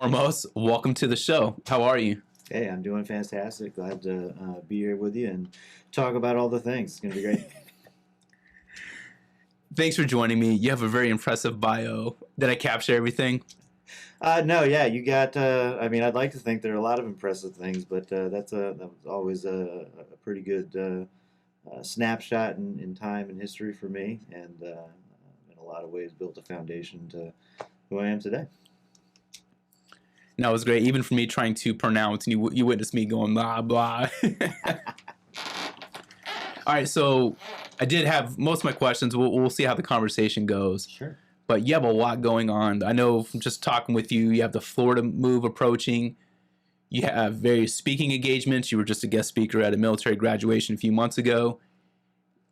Foremost, welcome to the show. How are you? Hey, I'm doing fantastic. Glad to be here with you and talk about all the things. It's going to be great. Thanks for joining me. You have a very impressive bio. Did I capture everything? No, yeah, you got, I'd like to think there are a lot of impressive things, but that was always a pretty good snapshot in time and history for me, and in a lot of ways built a foundation to who I am today. No, it was great. Even for me trying to pronounce, and you witnessed me going blah, blah. All right, so I did have most of my questions. We'll see how the conversation goes. Sure. But you have a lot going on. I know from just talking with you, you have the Florida move approaching. You have various speaking engagements. You were just a guest speaker at a military graduation a few months ago.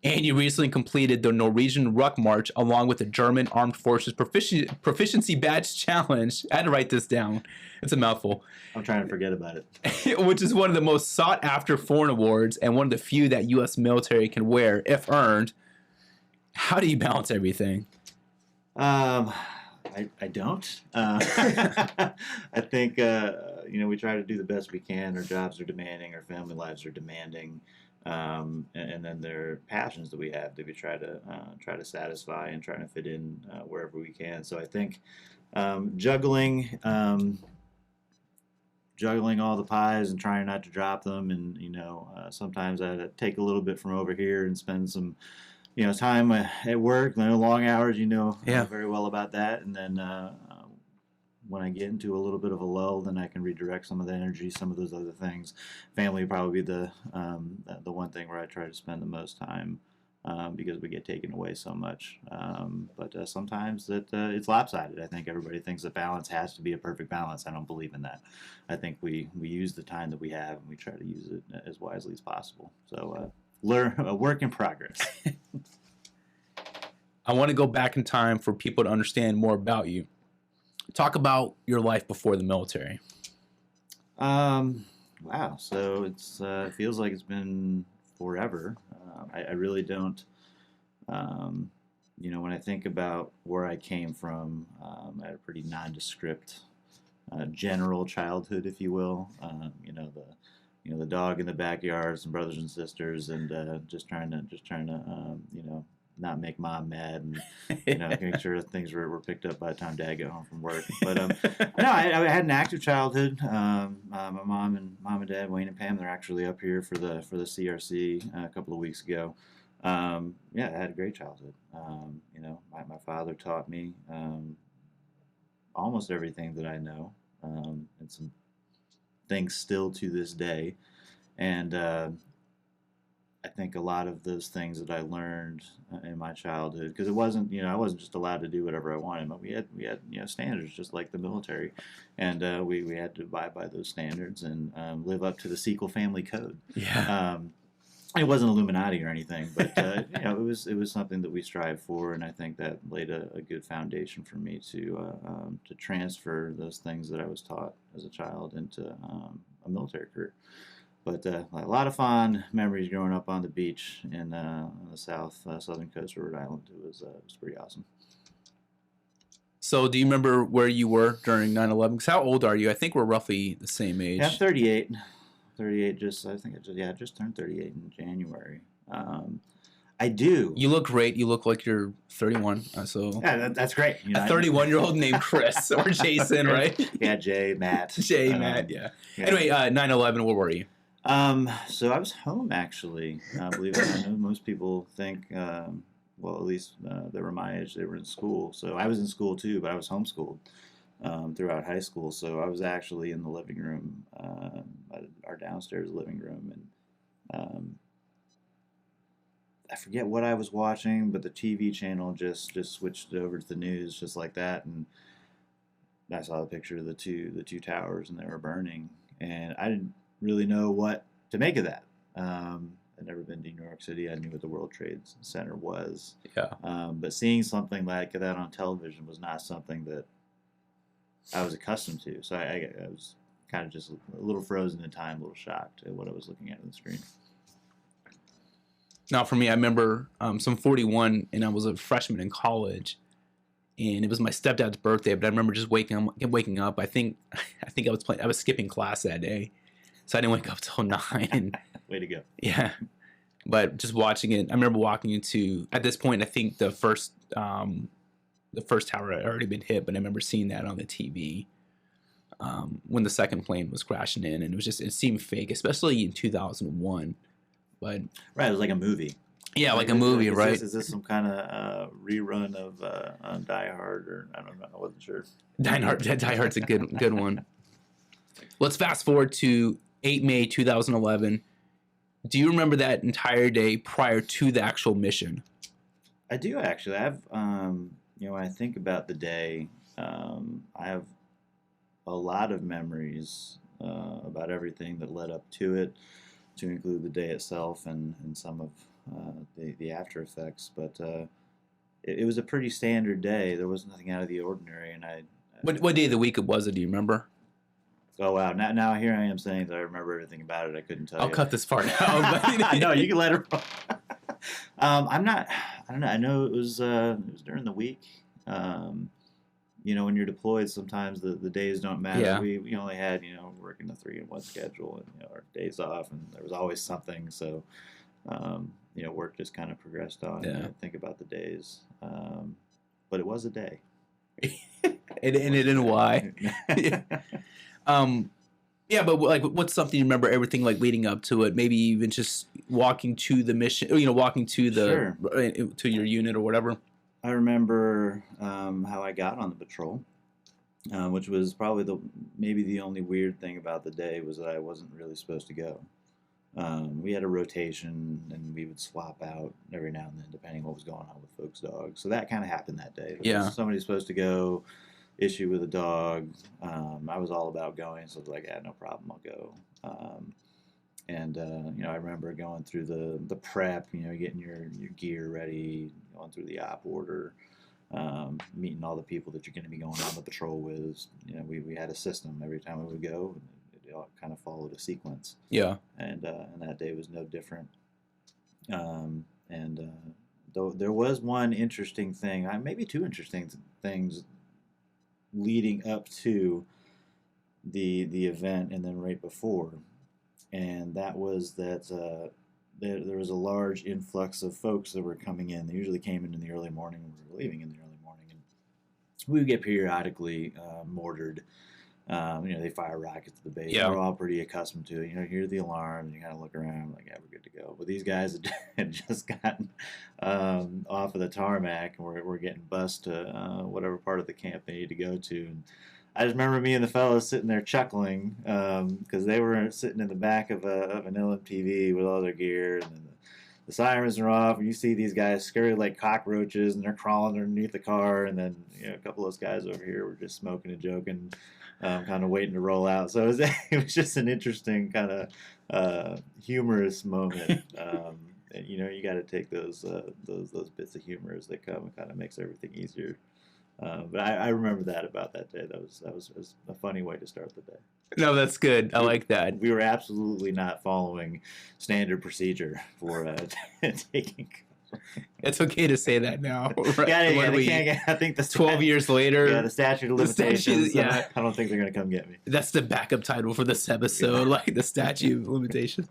And you recently completed the Norwegian Ruck March along with the German Armed Forces Proficiency Badge Challenge. I had to write this down. It's a mouthful. I'm trying to forget about it. Which is one of the most sought after foreign awards and one of the few that U.S. military can wear if earned. How do you balance everything? I don't. I think we try to do the best we can. Our jobs are demanding. Our family lives are demanding. And then there are passions that we have that we try to satisfy and trying to fit in wherever we can. So I think juggling all the pies and trying not to drop them, and sometimes I take a little bit from over here and spend some time at work, long hours. Very well about that, and then when I get into a little bit of a lull, then I can redirect some of the energy, some of those other things. Family would probably be the one thing where I try to spend the most time because we get taken away so much. But sometimes it's lopsided. I think everybody thinks that balance has to be a perfect balance. I don't believe in that. I think we use the time that we have and we try to use it as wisely as possible. So learn a work in progress. I want to go back in time for people to understand more about you. Talk about your life before the military. Wow. So it feels like it's been forever. I really don't. When I think about where I came from, I had a pretty nondescript, general childhood, if you will. The dog in the backyard, some brothers and sisters, and just trying to not make mom mad, and make sure that things were picked up by the time Dad got home from work. But no, I had an active childhood. My mom and Dad, Wayne and Pam, they're actually up here for the CRC a couple of weeks ago. I had a great childhood. My father taught me almost everything that I know, and some things still to this day, and I think a lot of those things that I learned in my childhood, because it wasn't, I wasn't just allowed to do whatever I wanted, but we had standards just like the military, and we had to abide by those standards and live up to the Seekell family code. Yeah. It wasn't Illuminati or anything, but it was something that we strive for, and I think that laid a good foundation for me to transfer those things that I was taught as a child into a military career. But a lot of fond memories growing up on the beach in on the southern coast of Rhode Island. It was pretty awesome. So do you remember where you were during 9/11? Because how old are you? I think we're roughly the same age. Yeah, I'm 38. 38. Just turned 38 in January. I do. You look great. You look like you're 31. So yeah, that's great. A 31-year-old named Chris or Jason, right? Yeah, Jay, Matt. Matt. Yeah. Anyway, 9/11. Where were you? So I was home, actually. Believe it or not, I know most people think, at least they were my age, they were in school. So I was in school too, but I was homeschooled throughout high school. So I was actually in the living room, our downstairs living room, and I forget what I was watching, but the TV channel just switched over to the news just like that, and I saw a picture of the two towers, and they were burning, and I didn't really know what to make of that. I'd never been to New York City. I knew what the World Trade Center was. Yeah. But seeing something like that on television was not something that I was accustomed to. So I was kind of just a little frozen in time, a little shocked at what I was looking at on the screen. Now, for me, I remember, so I'm 41, and I was a freshman in college, and it was my stepdad's birthday. But I remember just waking up. I think I was skipping class that day, so I didn't wake up till 9. Way to go! Yeah, but just watching it, I remember walking into. At this point, I think the first tower had already been hit, but I remember seeing that on the TV when the second plane was crashing in, and it seemed fake, especially in 2001. But right, it was like a movie. Yeah, like a movie, right? Is this some kind of rerun of Die Hard, or I don't know, I wasn't sure. Die Hard's a good one. Let's fast forward to 8 May 2011. Do you remember that entire day prior to the actual mission? I do, actually. I've when I think about the day, I have a lot of memories about everything that led up to it, to include the day itself and some of the after effects. But it was a pretty standard day. There was nothing out of the ordinary. And what day of the week was it? Do you remember? Oh wow! Now here I am saying that I remember everything about it. I couldn't tell you. I'll cut this part out. No, you can let her. I'm not. I don't know. I know it was during the week. When you're deployed, sometimes the days don't match. Yeah. We only had working the 3-in-1 schedule and our days off, and there was always something. So work just kind of progressed on. Yeah. Think about the days, but it was a day. and it didn't why. Yeah, but like, what's something you remember? Everything like leading up to it, maybe even just walking to the mission, or walking to the to your unit or whatever. I remember how I got on the patrol, which was probably maybe the only weird thing about the day was that I wasn't really supposed to go. We had a rotation, and we would swap out every now and then, depending on what was going on with folks' dogs. So that kind of happened that day. Yeah. Somebody's supposed to go, issue with a dog. I was all about going, so I was like, yeah, no problem, I'll go. I remember going through the prep, getting your gear ready, going through the op order, meeting all the people that you're going to be going on the patrol with. We had a system every time we would go. It all kind of followed a sequence. Yeah. And that day was no different. Though there was one interesting thing, maybe two interesting things leading up to the event and then right before, and that was that there was a large influx of folks that were coming in. They usually came in the early morning, and we were leaving in the early morning, and we would get periodically mortared. They fire rockets at the base. Yeah. We're all pretty accustomed to it. You hear the alarm, and you kind of look around, like, yeah, we're good to go. But these guys had just gotten off of the tarmac, and we're getting bused to whatever part of the camp they need to go to. And I just remember me and the fellas sitting there chuckling because they were sitting in the back of an LMTV with all their gear, and then the sirens are off, and you see these guys scurry like cockroaches, and they're crawling underneath the car, and then a couple of those guys over here were just smoking and joking. Kind of waiting to roll out. So it was just an interesting kind of humorous moment. You got to take those bits of humor as they come. It kind of makes everything easier. But I remember that about that day. That was a funny way to start the day. No, that's good. I like that. We were absolutely not following standard procedure for taking. It's okay to say that now. Right? Yeah, I think that's 12 years later. Yeah, the statute of limitations. Yeah. I don't think they're going to come get me. That's the backup title for this episode, like the statute of limitations.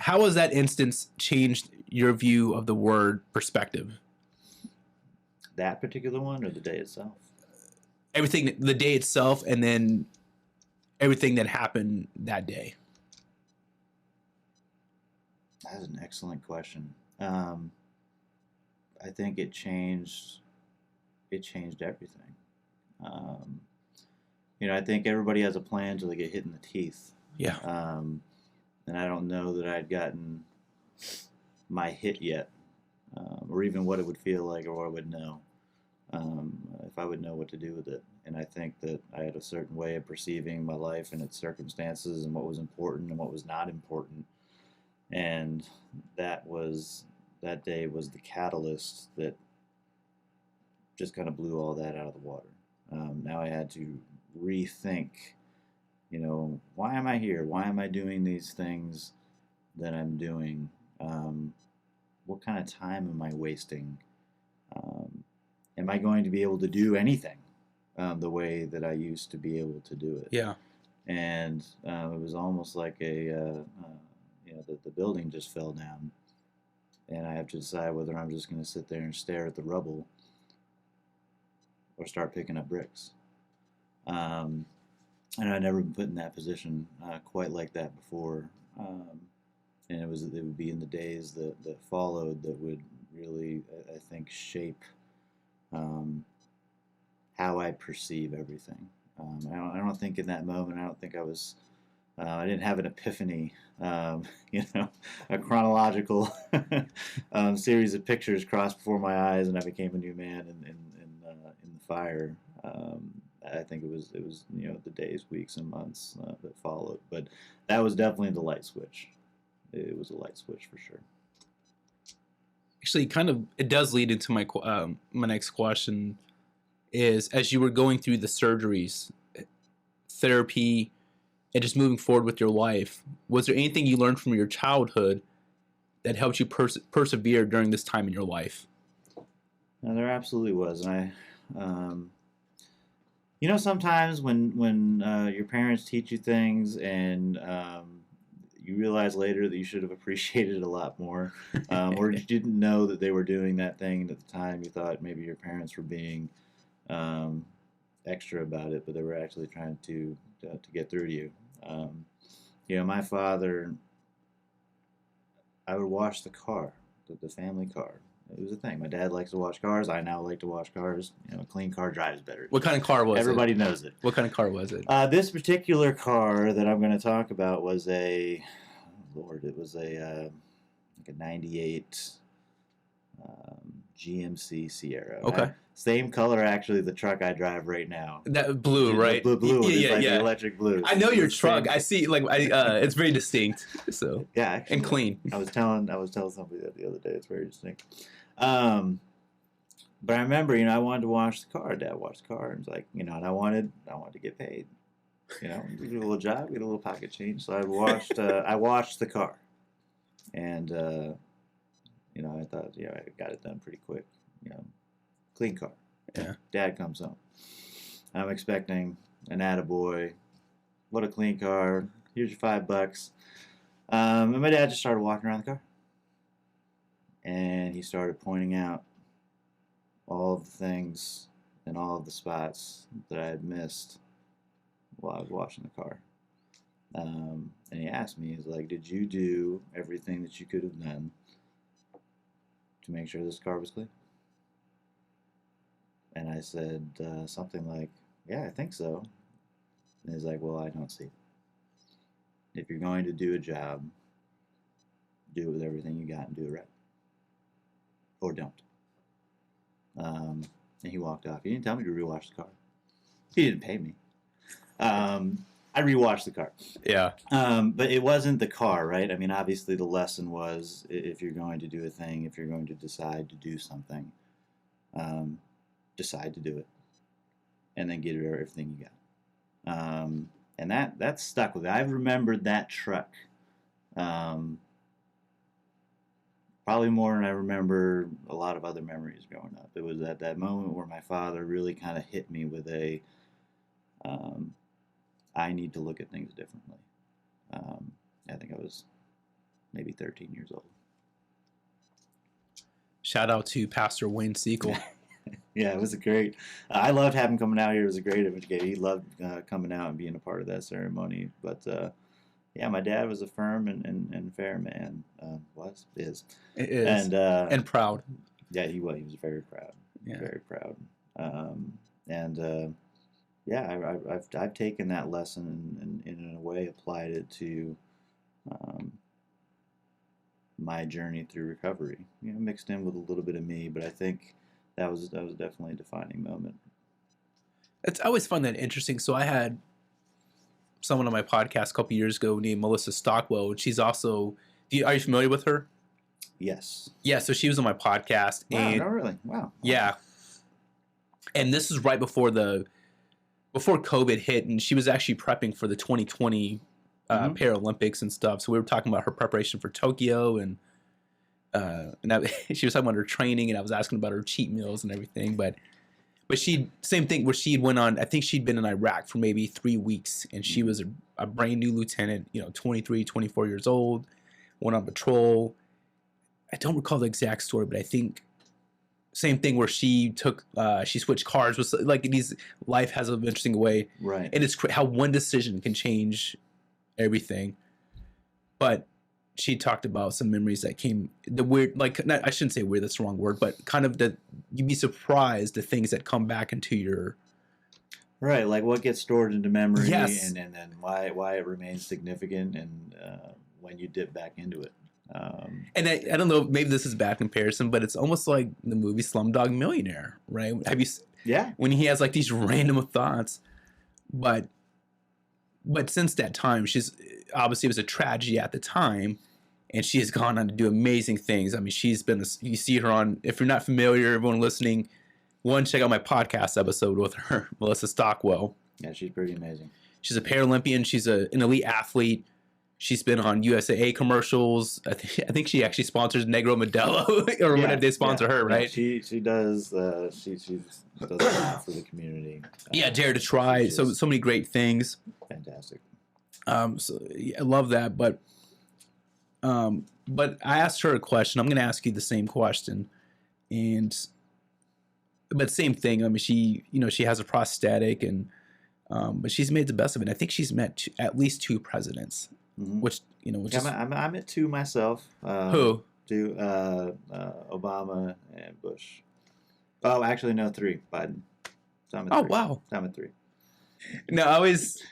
How has that instance changed your view of the word perspective? That particular one, or the day itself? Everything, the day itself, and then everything that happened that day. That is an excellent question. I think it changed everything. I think everybody has a plan until they get hit in the teeth. Yeah. And I don't know that I'd gotten my hit yet, or even what it would feel like, or what I would know, if I would know what to do with it. And I think that I had a certain way of perceiving my life and its circumstances, and what was important and what was not important. And that day was the catalyst that just kind of blew all that out of the water. Now I had to rethink, why am I here? Why am I doing these things that I'm doing? What kind of time am I wasting? am I going to be able to do anything the way that I used to be able to do it? Yeah. And it was almost like the building just fell down, and I have to decide whether I'm just going to sit there and stare at the rubble or start picking up bricks. And I'd never been put in that position quite like that before. And it would be in the days that followed that would really, I think, shape how I perceive everything. I don't think in that moment, I didn't have an epiphany, a chronological series of pictures crossed before my eyes, and I became a new man in the fire. I think it was the days, weeks, and months that followed, but that was definitely the light switch. It was a light switch for sure. Actually, it does lead into my next question. Is, as you were going through the surgeries, therapy, and just moving forward with your life, was there anything you learned from your childhood that helped you persevere during this time in your life? No, there absolutely was. And sometimes when your parents teach you things and you realize later that you should have appreciated it a lot more, or you didn't know that they were doing that thing, and at the time you thought maybe your parents were being extra about it, but they were actually trying to get through to you. My father, I would wash the car, the family car. It was a thing. My dad likes to wash cars. I now like to wash cars. A clean car drives better. What kind of car was Everybody knows it. What kind of car was it? This particular car that I'm going to talk about was it was a 98 GMC Sierra. Okay. Same color, actually, the truck I drive right now. That blue, right? The blue. Yeah. The electric blue. I know your truck. I see, it's very distinct. So yeah, actually, and clean. I was telling somebody that the other day. It's very distinct. But I remember, I wanted to wash the car. Dad washed the car, and was like, and I wanted to get paid. We did a little job, get a little pocket change. So I washed the car, and I thought, I got it done pretty quick. Clean car. Yeah. Dad comes home. I'm expecting an attaboy. What a clean car. Here's your $5. And my dad just started walking around the car. And he started pointing out all of the things and all of the spots that I had missed while I was washing the car. And he asked me, he's like, did you do everything that you could have done to make sure this car was clean? And I said something like, yeah, I think so. And he's like, well, I don't see it. If you're going to do a job, do it with everything you got and do it right. Or don't. And he walked off. He didn't tell me to rewash the car. He didn't pay me. I rewashed the car. Yeah. But it wasn't the car, right? I mean, obviously the lesson was, if you're going to do a thing, if you're going to decide to do something, decide to do it, and then get everything you got. And that stuck with me. I've remembered that truck probably more than I remember a lot of other memories growing up. It was at that moment where my father really kind of hit me with I need to look at things differently. I think I was maybe 13 years old. Shout out to Pastor Ben Seekell. Yeah, it was great. I loved having him coming out here. It was a great image. He loved coming out and being a part of that ceremony. But yeah, my dad was a firm and fair man. Is. It is. And proud. Yeah, he was. He was very proud. Yeah. Very proud. Yeah, I've taken that lesson and in a way applied it to my journey through recovery. Mixed in with a little bit of me, but I think that was definitely a defining moment. I always find that interesting. So I had someone on my podcast a couple years ago named Melissa Stockwell, and she's also. Are you familiar with her? Yes. Yeah. So she was on my podcast. Wow. And, no, really? Wow. Yeah. And this is right before COVID hit, and she was actually prepping for the 2020 Paralympics and stuff. So we were talking about her preparation for Tokyo, and she was talking about her training, and I was asking about her cheat meals and everything. But she, same thing, where she went on, I think she'd been in Iraq for maybe 3 weeks, and she was a brand new lieutenant, 23, 24 years old, went on patrol. I don't recall the exact story, but I think same thing where she switched cars. Was like life has an interesting way, right? And it's how one decision can change everything. But she talked about some memories that came, the weird, like, I shouldn't say weird, that's the wrong word, but kind of that you'd be surprised the things that come back into your... Right, like what gets stored into memory, yes. and then why it remains significant, and when you dip back into it. And I don't know, maybe this is a bad comparison, but it's almost like the movie Slumdog Millionaire, right? Have you... Yeah. When he has like these random thoughts, but since that time, she's obviously, it was a tragedy at the time, and she has gone on to do amazing things. I mean, she's been, you see her on, if you're not familiar, everyone listening, check out my podcast episode with her, Melissa Stockwell. Yeah, she's pretty amazing. She's a Paralympian. She's an elite athlete. She's been on USAA commercials. I think she actually sponsors Negro Modelo, or whatever they sponsor her, right? Yeah, she does. She does a lot for the community. Dare to Try. So many great things. Fantastic. So I love that, but I asked her a question. I'm going to ask you the same question, but same thing. I mean, she has a prosthetic, and but she's made the best of it. I think she's met at least 2 presidents, which I met 2 myself. Who? 2, Obama and Bush. Oh, actually, no, 3. Biden. So I'm at 3. Wow. I'm at 3. No, I always.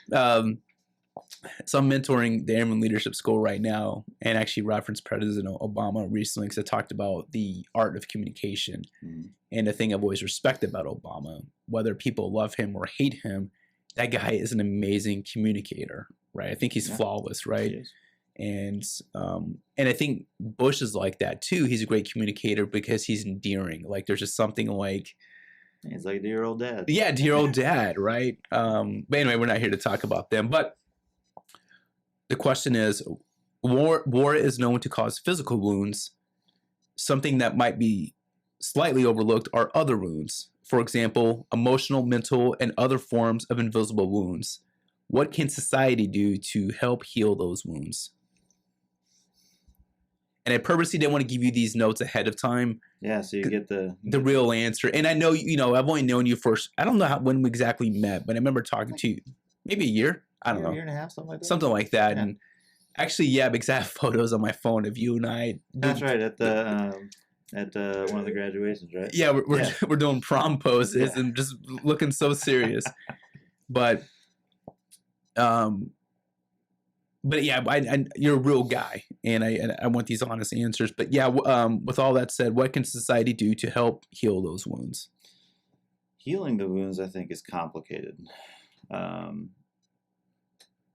So I'm mentoring the Airman Leadership School right now, and actually referenced President Obama recently because I talked about the art of communication. And the thing I've always respected about Obama, whether people love him or hate him, that guy is an amazing communicator, right? I think he's flawless, right? And I think Bush is like that too. He's a great communicator because he's endearing. Like there's just something like... He's like a dear old dad. Yeah, dear old dad, right? But anyway, we're not here to talk about them. But the question is, war is known to cause physical wounds. Something that might be slightly overlooked are other wounds. For example, emotional, mental, and other forms of invisible wounds. What can society do to help heal those wounds? And I purposely didn't want to give you these notes ahead of time. Yeah, so you get the real answer. And I know, I've only known you for, I don't know when we exactly met, but I remember talking to you maybe a year. I don't know. A year and a half, something like that. Something like that. Yeah. And actually, because I have photos on my phone of you and I. That's right, at one of the graduations, right? Yeah, we're doing prom poses and just looking so serious. But yeah, you're a real guy, and I want these honest answers. But yeah, with all that said, what can society do to help heal those wounds? Healing the wounds, I think, is complicated.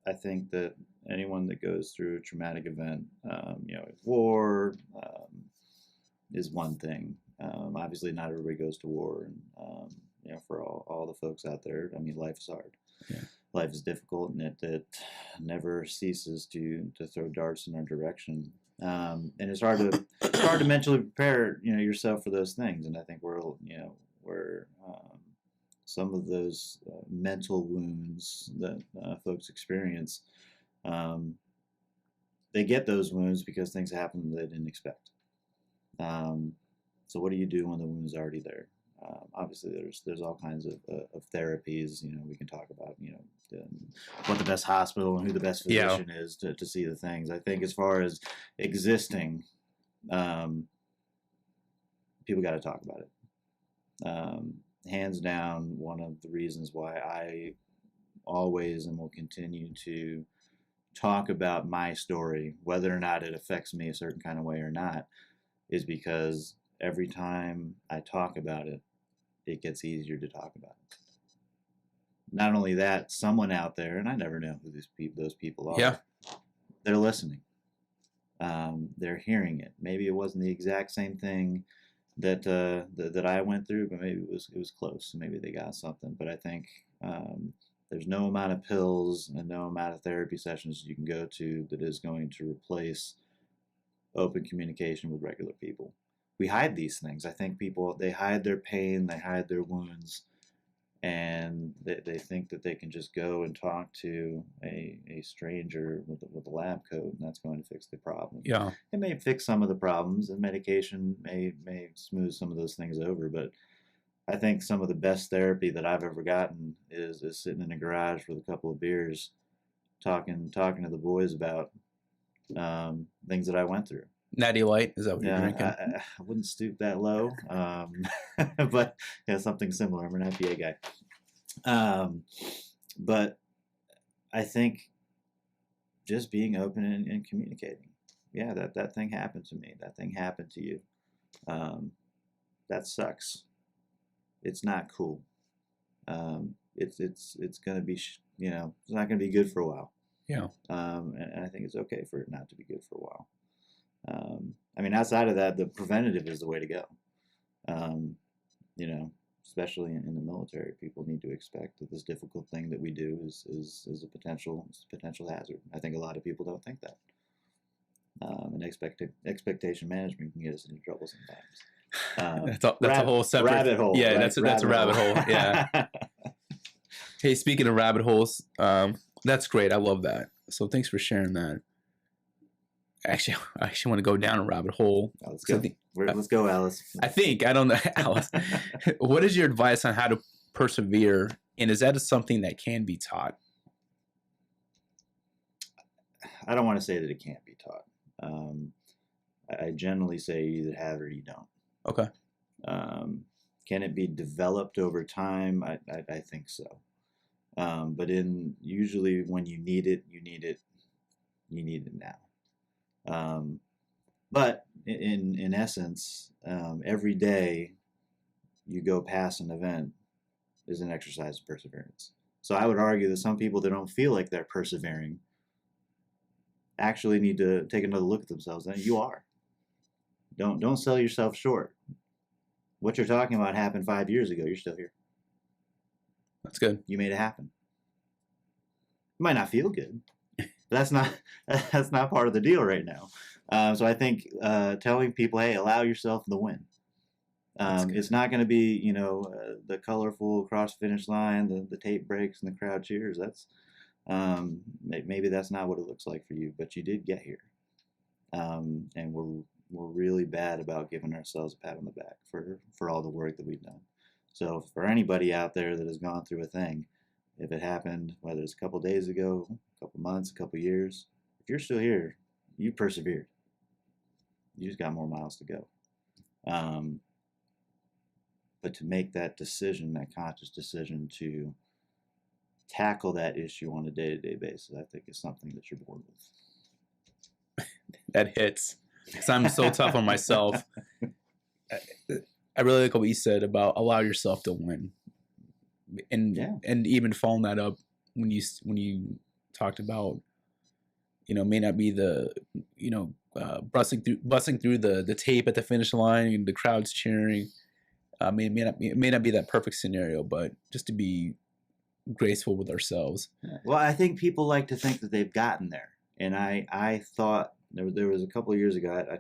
I think that anyone that goes through a traumatic event, war, is one thing. Obviously, not everybody goes to war, and for all the folks out there, I mean, life is hard. Yeah. Life is difficult, and it never ceases to throw darts in our direction. And it's hard to mentally prepare yourself for those things. And I think we're some of those mental wounds that folks experience, they get those wounds because things happen that they didn't expect. So what do you do when the wound's already there? Obviously, there's all kinds of therapies. We can talk about what the best hospital and who the best physician is to see the things. I think as far as existing, people got to talk about it. Hands down, one of the reasons why I always and will continue to talk about my story, whether or not it affects me a certain kind of way or not, is because every time I talk about it, it gets easier to talk about it. Not only that, someone out there, and I never know who those people are, they're listening. They're hearing it. Maybe it wasn't the exact same thing that I went through, but maybe it was close. Maybe they got something. But I think there's no amount of pills and no amount of therapy sessions you can go to that is going to replace open communication with regular people. We hide these things. I think people, they hide their pain, they hide their wounds, and they think that they can just go and talk to a stranger with a lab coat, and that's going to fix the problem. Yeah. It may fix some of the problems, and medication may smooth some of those things over, but I think some of the best therapy that I've ever gotten is sitting in a garage with a couple of beers, talking to the boys about things that I went through. Natty Light, is that what you're drinking? I wouldn't stoop that low, but yeah, something similar. I'm an IPA guy. But I think just being open and communicating. Yeah, that thing happened to me. That thing happened to you. That sucks. It's not cool. It's gonna be, you know, it's not gonna be good for a while. Yeah. And I think it's okay for it not to be good for a while. I mean, outside of that, the preventative is the way to go. You know, especially in the military, people need to expect that this difficult thing that we do is a potential hazard. I think a lot of people don't think that. And expectation management can get us into trouble sometimes. That's a whole separate rabbit hole. Yeah, right? that's a rabbit hole. Yeah. Hey, speaking of rabbit holes, that's great. I love that. So thanks for sharing that. Actually, I actually want to go down a rabbit hole. Oh, let's go. Let's go, Alice. I don't know, Alice. What is your advice on how to persevere, and is that something that can be taught? I don't want to say that it can't be taught. I generally say you either have it or you don't. Okay. Can it be developed over time? I think so. But usually when you need it now. But in essence, every day you go past an event is an exercise of perseverance. So I would argue that some people that don't feel like they're persevering actually need to take another look at themselves. And you are. Don't sell yourself short. What you're talking about happened 5 years ago. You're still here. That's good. You made it happen. It might not feel good, but that's not part of the deal right now. So I think telling people, hey, allow yourself the win. It's not going to be, you know, the colorful cross finish line, the tape breaks, and the crowd cheers. That's maybe that's not what it looks like for you, but you did get here. And we're really bad about giving ourselves a pat on the back for all the work that we've done. So for anybody out there that has gone through a thing, if it happened, whether it's a couple days ago, a couple months, a couple years, if you're still here, you persevered. You just got more miles to go. But to make that decision, that conscious decision to tackle that issue on a day-to-day basis, I think is something that you're born with. That hits. Because I'm so tough on myself. I really like what you said about allow yourself to win, and even following that up when you talked about, you know, may not be the, you know, busting through the tape at the finish line and the crowd's cheering. It may not be that perfect scenario, but just to be graceful with ourselves. Well, I think people like to think that they've gotten there, and I thought there was a couple of years ago. I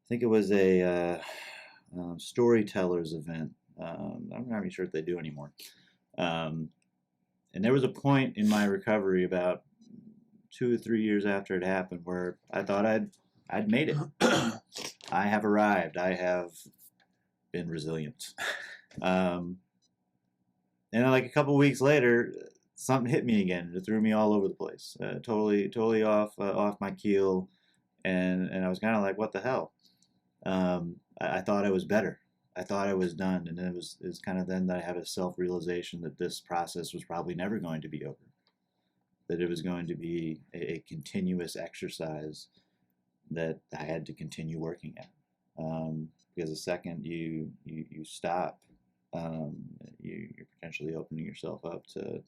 think it was a storytellers event. I'm not even sure if they do anymore. And there was a point in my recovery about 2 or 3 years after it happened where I thought I'd made it. I have arrived. I have been resilient. And then like a couple weeks later, something hit me again. It threw me all over the place. Totally off my keel, and I was kind of like, what the hell? I thought I was better. I thought I was done, and it was kind of then that I had a self-realization that this process was probably never going to be over. That it was going to be a continuous exercise that I had to continue working at. Because the second you stop, you're potentially opening yourself up to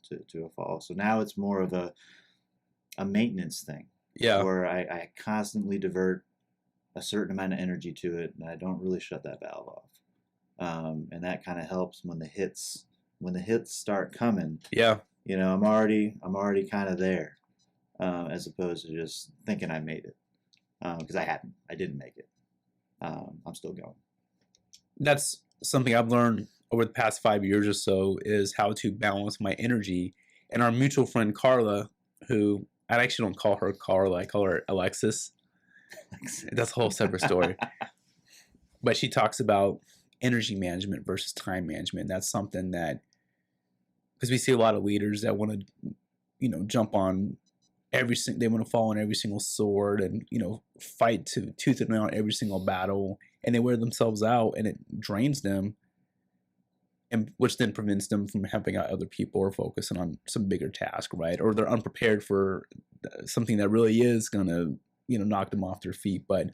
a fall. So now it's more of a maintenance thing. Yeah. Where I constantly divert a certain amount of energy to it, and I don't really shut that valve off. And that kind of helps when the hits start coming. Yeah. You know, I'm already kind of there, as opposed to just thinking I made it. because I didn't make it. I'm still going. That's something I've learned over the past 5 years or so, is how to balance my energy. And our mutual friend Carla, who I actually don't call her Carla, I call her Alexis. That's a whole separate story. But she talks about energy management versus time management. That's something that, because we see a lot of leaders that want to, jump on they want to fall on every single sword and, fight to tooth and nail on every single battle, and they wear themselves out and it drains them, and which then prevents them from helping out other people or focusing on some bigger task, right? Or they're unprepared for something that really is going to, knock them off their feet. But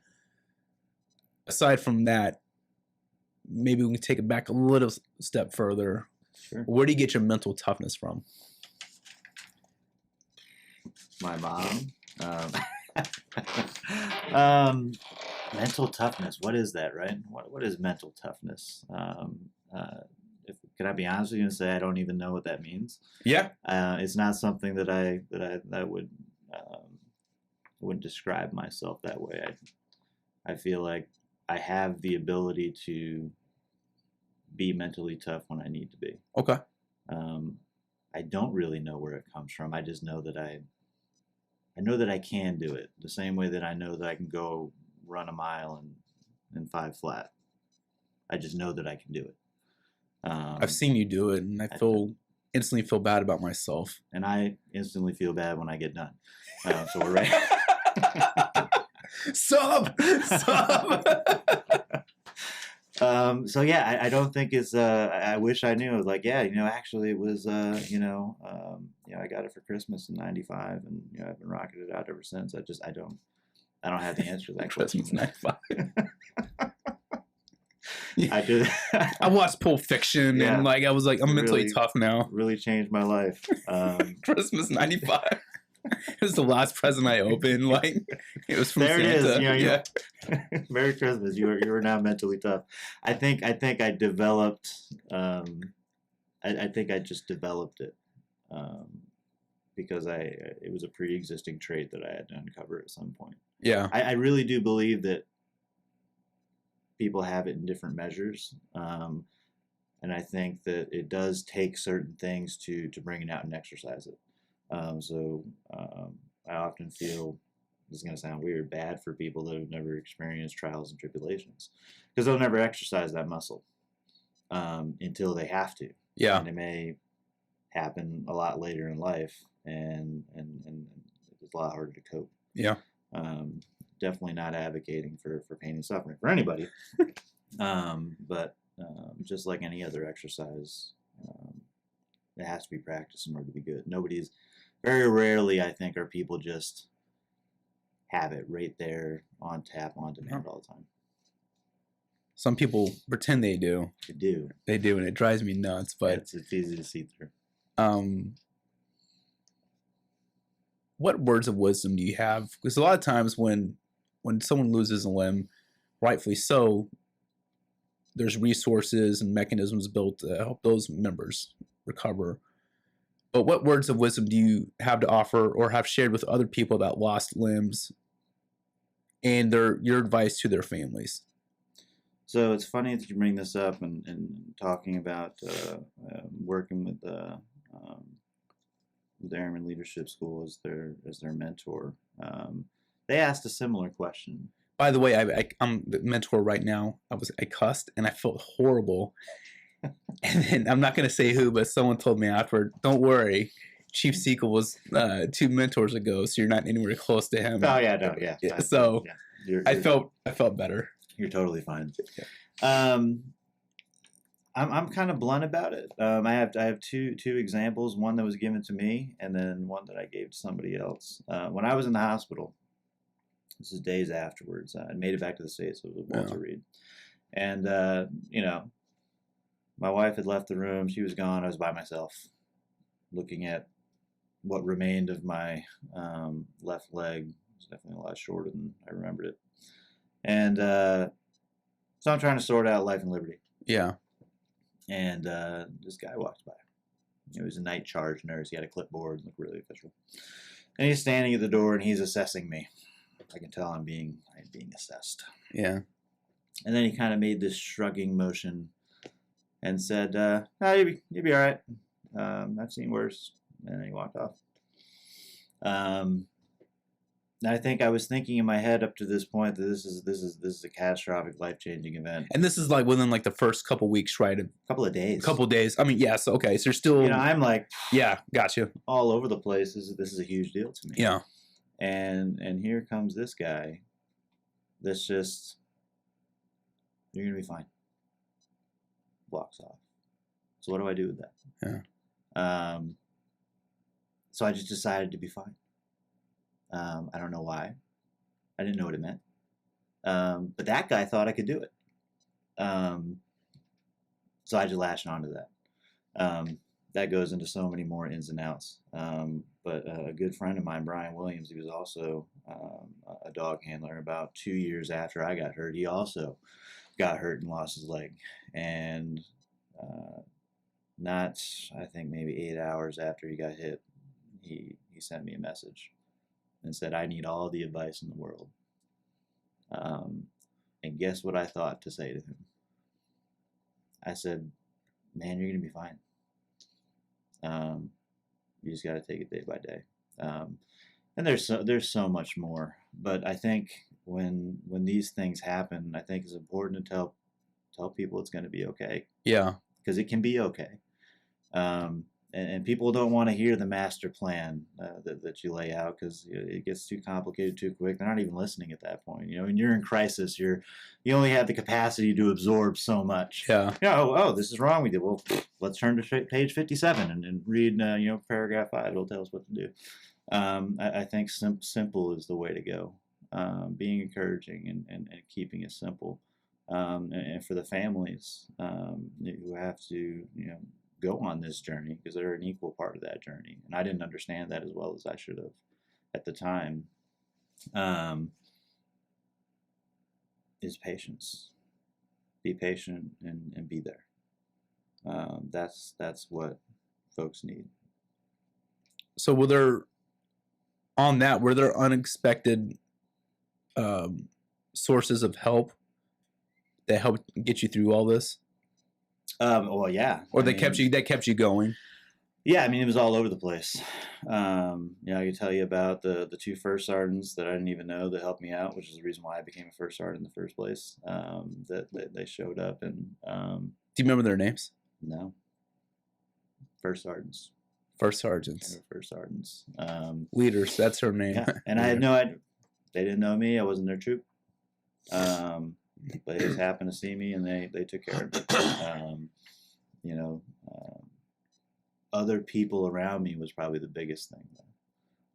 aside from that, maybe we can take it back a little step further. Sure. Where do you get your mental toughness from? My mom. Mental toughness. What is that, right? What is mental toughness? Can I be honest with you and say I don't even know what that means? Yeah. It's not something that I wouldn't describe myself that way. I feel like I have the ability to be mentally tough when I need to be. Okay. I don't really know where it comes from. I just know that I know that I can do it, the same way that I know that I can go run a mile in 5 flat. I just know that I can do it. I've seen you do it, and I instantly feel bad about myself. And I instantly feel bad when I get done. So we're ready. Sub. So yeah, I don't think it's. I wish I knew. Like, yeah, actually, it was. I got it for Christmas in '95, and I've been rocking it out ever since. I don't have the answer to that question. Christmas '95. I did. I watched Pulp Fiction, and I was like, I'm mentally tough now. Really changed my life. Christmas '95. It was the last present I opened. It was from Santa. It is. Merry Christmas. You are now mentally tough. I think I developed. I think I just developed it because it was a pre-existing trait that I had to uncover at some point. Yeah. I really do believe that people have it in different measures. And I think that it does take certain things to bring it out and exercise it. I often feel, this is going to sound weird, bad for people that have never experienced trials and tribulations, because they'll never exercise that muscle until they have to. Yeah. And it may happen a lot later in life, and it's a lot harder to cope. Yeah. Definitely not advocating for pain and suffering for anybody. But just like any other exercise, it has to be practiced in order to be good. Very rarely, I think, are people just have it right there on tap, on demand all the time. Some people pretend they do. They do, and it drives me nuts. But it's easy to see through. What words of wisdom do you have? Because a lot of times when someone loses a limb, rightfully so, there's resources and mechanisms built to help those members recover. But what words of wisdom do you have to offer or have shared with other people that lost limbs, and your advice to their families? So it's funny that you bring this up and talking about working with the Airman Leadership School as their mentor. They asked a similar question. By the way, I'm the mentor right now. I cussed and I felt horrible. And then I'm not going to say who, but someone told me afterward, don't worry, Chief Seekell was 2 mentors ago, so you're not anywhere close to him. Oh yeah, no, yeah. So You're, I felt better. You're totally fine. Yeah. I'm kind of blunt about it. I have two examples. One that was given to me, and then one that I gave to somebody else. When I was in the hospital, this is days afterwards. I made it back to the States. So it was Walter Reed, and my wife had left the room. She was gone. I was by myself, looking at what remained of my left leg. It was definitely a lot shorter than I remembered it, and so I'm trying to sort out life and liberty. Yeah. And this guy walks by. He was a night charge nurse. He had a clipboard, looked really official. And he's standing at the door and he's assessing me. I can tell I'm being assessed. Yeah. And then he kind of made this shrugging motion and said, no, you'll be all right. I've seen worse. And then he walked off. I think I was thinking in my head up to this point that this is a catastrophic, life-changing event. And this is like within like the first couple weeks, right? A couple of days. I mean, yes. Okay. So you're still, I'm like, yeah, got you. All over the place. This is a huge deal to me. Yeah. And here comes this guy that's just, you're going to be fine. Walks off. So what do I do with that? Yeah. So I just decided to be fine. I don't know why. I didn't know what it meant. But that guy thought I could do it. So I just latched onto that. That goes into so many more ins and outs. But a good friend of mine, Brian Williams, he was also a dog handler. About 2 years after I got hurt, he also got hurt and lost his leg. And not, I think, maybe 8 hours after he got hit, he sent me a message and said, I need all the advice in the world. And guess what I thought to say to him? I said, man, you're going to be fine. You just got to take it day by day. And there's so much more. But I think when these things happen, I think it's important to tell people it's going to be okay. Yeah. Because it can be okay. And people don't want to hear the master plan that you lay out, because it gets too complicated too quick. They're not even listening at that point. When you're in crisis, you only have the capacity to absorb so much. Yeah. Oh, this is wrong with you. Well, let's turn to page 57 and read paragraph 5. It'll tell us what to do. I think simple is the way to go. Being encouraging and keeping it simple. And for the families who have to go on this journey, because they're an equal part of that journey. And I didn't understand that as well as I should have at the time, is patience. Be patient and be there. That's what folks need. So were there unexpected sources of help that helped get you through all this? Well, yeah. Or that kept you going? Yeah, I mean, it was all over the place. I could tell you about the 2 first sergeants that I didn't even know that helped me out, which is the reason why I became a first sergeant in the first place. That they showed up and. Do you remember their names? No. First sergeants. First sergeants. First sergeants. Leaders. That's her name. Yeah. And I had no idea. They didn't know me. I wasn't their troop. They just happened to see me and they took care of me. Other people around me was probably the biggest thing.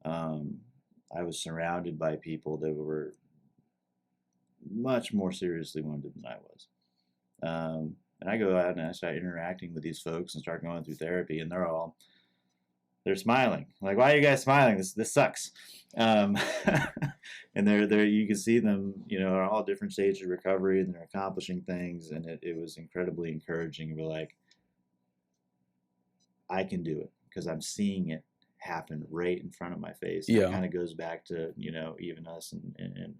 I was surrounded by people that were much more seriously wounded than I was. And I go out and I start interacting with these folks and start going through therapy, and they're smiling. Like, why are you guys smiling? This sucks. And they're you can see them, are all different stages of recovery, and they're accomplishing things, and it was incredibly encouraging. We're like, I can do it, because I'm seeing it happen right in front of my face. Yeah. It kind of goes back to, even us in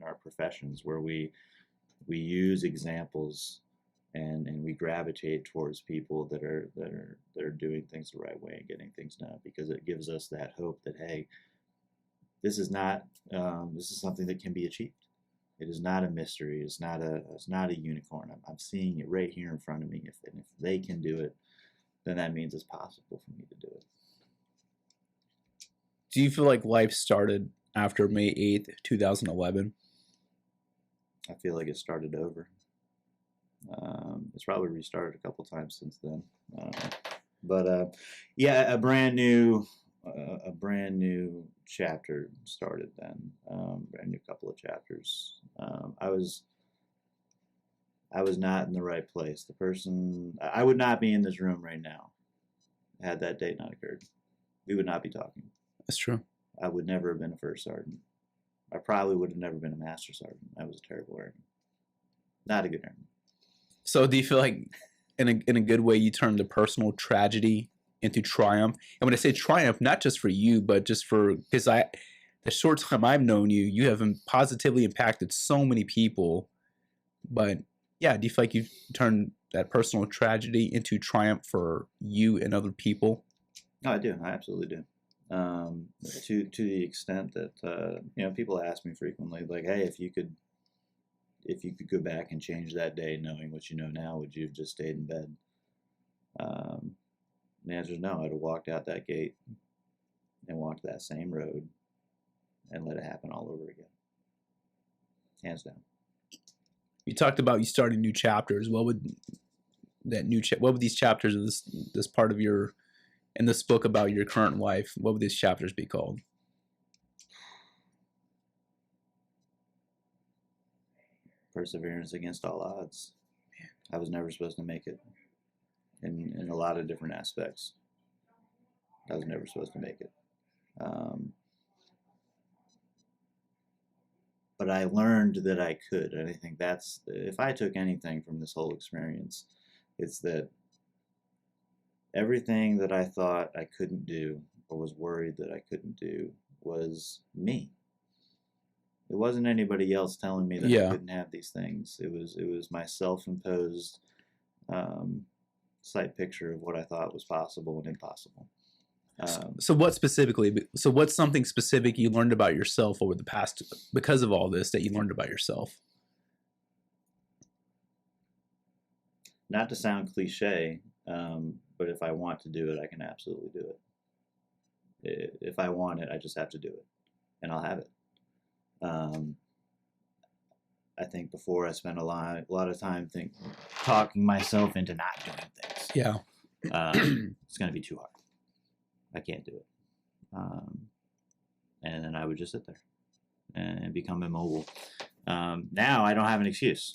our professions, where we use examples and we gravitate towards people that are doing things the right way and getting things done, because it gives us that hope that, hey, this is something that can be achieved. It is not a mystery. It's not a unicorn. I'm seeing it right here in front of me. If they can do it, then that means it's possible for me to do it. Do you feel like life started after May 8th, 2011? I feel like it started over. It's probably restarted a couple times since then. But a brand new chapter started then. Brand new couple of chapters. I was not in the right place. I would not be in this room right now had that date not occurred. We would not be talking. That's true. I would never have been a first sergeant. I probably would have never been a master sergeant. I was a terrible airman. Not a good airman. So do you feel like in a good way you turned the personal tragedy into triumph? And when I say triumph, not just for you, but just because the short time I've known you, you have positively impacted so many people. But yeah, do you feel like you've turned that personal tragedy into triumph for you and other people? No, I do. I absolutely do. To the extent that people ask me frequently, like, "Hey, if you could go back and change that day, knowing what you know now, would you have just stayed in bed?" The answer is no. I'd have walked out that gate and walked that same road and let it happen all over again, hands down. You talked about you starting new chapters. What would what would these chapters of this part of your in this book about your current wife? What would these chapters be called? Perseverance against all odds. I was never supposed to make it in a lot of different aspects. I was never supposed to make it. But I learned that I could. And I think that's, if I took anything from this whole experience, it's that everything that I thought I couldn't do or was worried that I couldn't do was me. It wasn't anybody else telling me that I couldn't have these things. It was my self-imposed sight picture of what I thought was possible and impossible. So what specifically? So what's something specific you learned about yourself over the past because of all this that you learned about yourself? Not to sound cliche, but if I want to do it, I can absolutely do it. If I want it, I just have to do it, and I'll have it. I think before I spent a lot of time talking myself into not doing things. Yeah, it's going to be too hard. I can't do it. And then I would just sit there and become immobile. Now I don't have an excuse.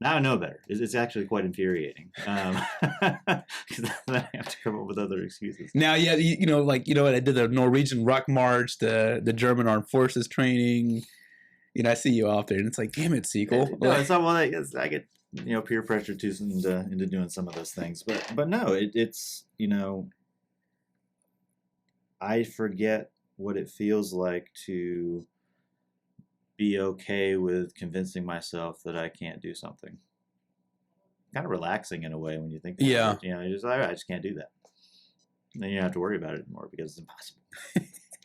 Now I know better. It's actually quite infuriating because then I have to come up with other excuses. Now, yeah, I did the Norwegian Ruck March, the German Armed Forces training. I see you out there, and it's like, damn it, Seekell. No, it's not. Well, I get peer pressure too into doing some of those things, but no, it's I forget what it feels like to be okay with convincing myself that I can't do something. Kind of relaxing in a way when you think about it. You're just like, I just can't do that. And then you don't have to worry about it anymore because it's impossible.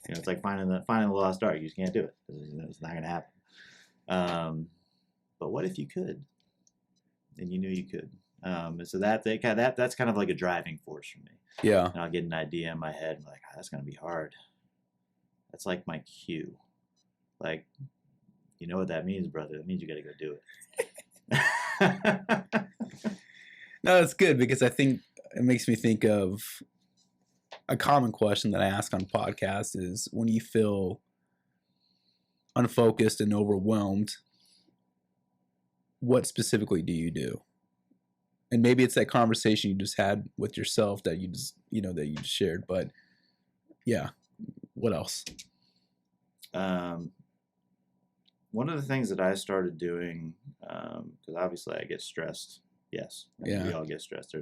It's like finding the lost art. You just can't do it. It's not going to happen. But what if you could? And you knew you could. So that's kind of like a driving force for me. Yeah. And I'll get an idea in my head and be like, that's going to be hard. That's like my cue. Like, you know what that means, brother? That means you got to go do it. No, it's good because I think it makes me think of a common question that I ask on podcasts is when you feel unfocused and overwhelmed, what specifically do you do? And maybe it's that conversation you just had with yourself that you just, that you just shared. But yeah, what else? One of the things that I started doing, because obviously I get stressed. Yes, we all get stressed.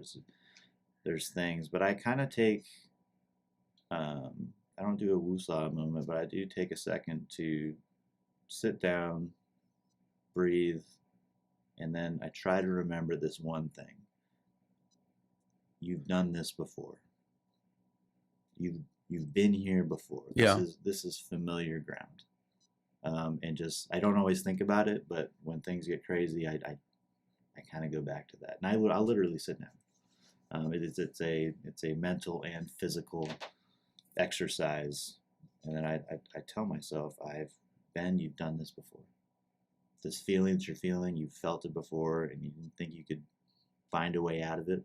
There's things, but I kind of take. I don't do a woosah moment, but I do take a second to sit down, breathe, and then I try to remember this one thing. You've done this before. You've been here before. This is familiar ground. And just I don't always think about it, but when things get crazy, I kind of go back to that, and I'll literally sit down. It's a mental and physical exercise, and then I tell myself, you've done this before. This feeling that you're feeling, you've felt it before, and you didn't think you could find a way out of it.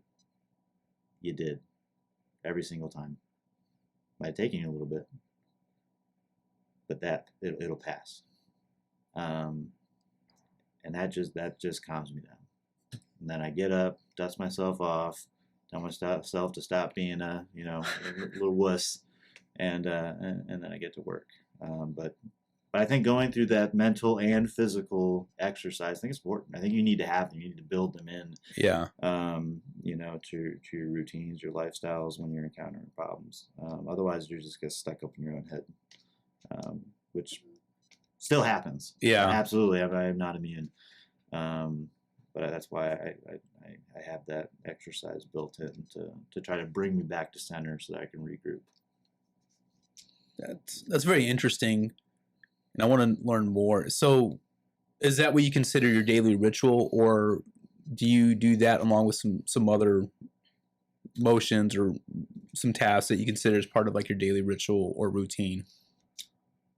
You did, every single time. Might take you a little bit, but it'll pass. And that just calms me down. And then I get up, dust myself off, tell myself to stop being a little wuss, and then I get to work. But I think going through that mental and physical exercise, I think it's important. I think you need to have them. You need to build them in. Yeah. To your routines, your lifestyles when you're encountering problems. Otherwise, you're just get stuck up in your own head. which still happens. Yeah, absolutely. I am not immune. But that's why I have that exercise built in to try to bring me back to center so that I can regroup. That's very interesting, and I want to learn more. So, is that what you consider your daily ritual, or do you do that along with some other motions or some tasks that you consider as part of like your daily ritual or routine?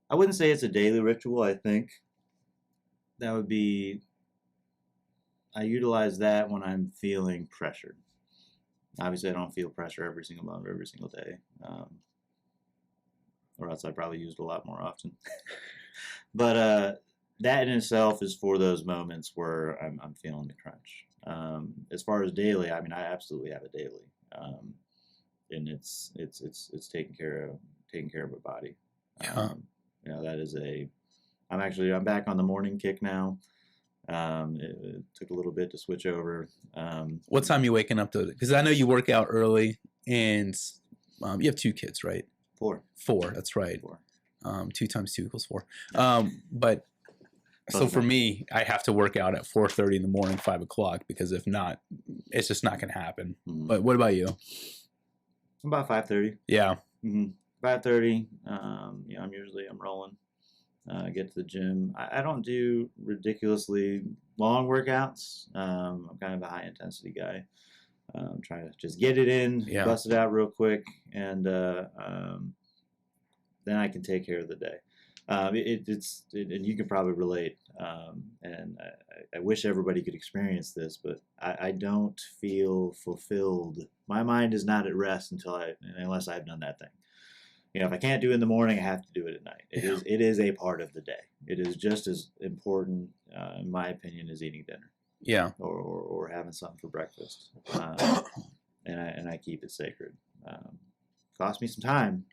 I wouldn't say it's a daily ritual. I think that would be, I utilize that when I'm feeling pressured. Obviously, I don't feel pressure every single moment, every single day, or else I probably used a lot more often. But that in itself is for those moments where I'm feeling the crunch. As far as daily, I mean, I absolutely have a daily, and it's taking care of my body. You know, that is I'm back on the morning kick now. It took a little bit to switch over. What time are you waking up to? Because I know you work out early, and you have 2 kids, right? 4. 4, that's right. 4. 2 times 2 equals 4. But so for me, I have to work out at 4:30 in the morning, 5 o'clock, because if not, it's just not going to happen. Mm-hmm. But what about you? About 5:30. Yeah. Mm-hmm. 5:30. You know, I'm rolling. Get to the gym. I don't do ridiculously long workouts. I'm kind of a high intensity guy. I'm trying to just get it in, bust it out real quick, and then I can take care of the day. And you can probably relate. And I wish everybody could experience this, but I don't feel fulfilled. My mind is not at rest unless I've done that thing. You know, if I can't do it in the morning, I have to do it at night. It is a part of the day. It is just as important, in my opinion, as eating dinner. Yeah. Or having something for breakfast. And I keep it sacred. Cost me some time.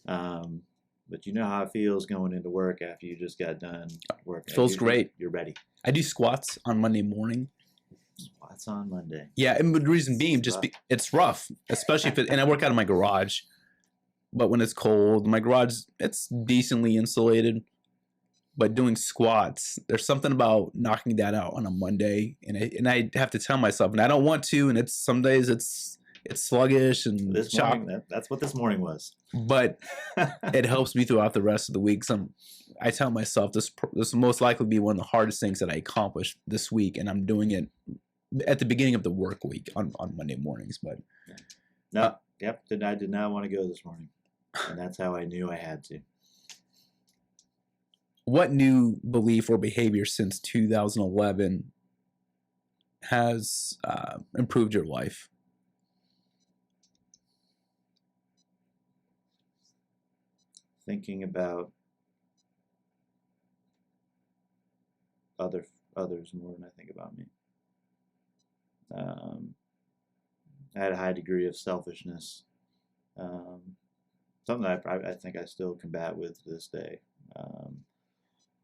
But you know how it feels going into work after you just got done working. It feels great. You're ready. I do squats on Monday morning. Squats on Monday. Yeah, and the reason being, it's rough, especially and I work out in my garage. But when it's cold, my garage, it's decently insulated. But doing squats, there's something about knocking that out on a Monday, and I have to tell myself, and I don't want to, and some days it's sluggish and this morning, that's what this morning was. But it helps me throughout the rest of the week. I tell myself this will most likely be one of the hardest things that I accomplish this week, and I'm doing it at the beginning of the work week on Monday mornings. But I did not want to go this morning. And that's how I knew I had to. What new belief or behavior since 2011 has improved your life? Thinking about others more than I think about me. I had a high degree of selfishness. Something that I think I still combat with to this day,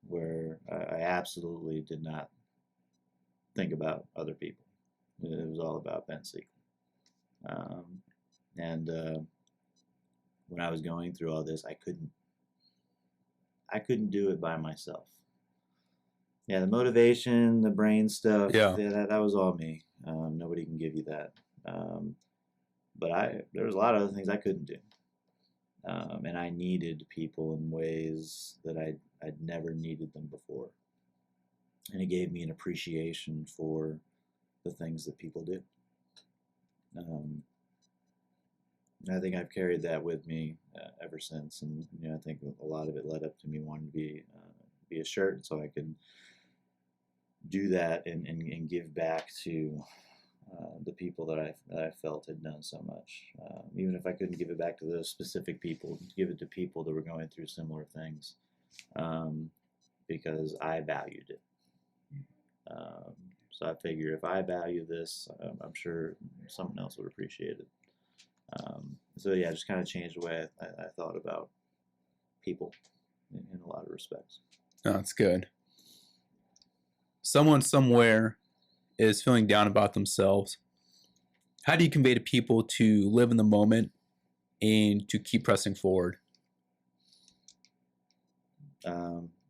where I absolutely did not think about other people. It was all about Ben Seekell. And when I was going through all this, I couldn't do it by myself. Yeah, the motivation, the brain stuff, that was all me. Nobody can give you that. But there was a lot of other things I couldn't do. And I needed people in ways that I'd never needed them before. And it gave me an appreciation for the things that people do. I think I've carried that with me ever since. And I think a lot of it led up to me wanting to be a shirt so I could do that and give back to the people that I felt had done so much. Even if I couldn't give it back to those specific people, give it to people that were going through similar things, because I valued it. So I figure if I value this, I'm sure someone else would appreciate it. So yeah, just kind of changed the way I thought about people in a lot of respects. Oh, that's good. Someone somewhere is feeling down about themselves. How do you convey to people to live in the moment and to keep pressing forward?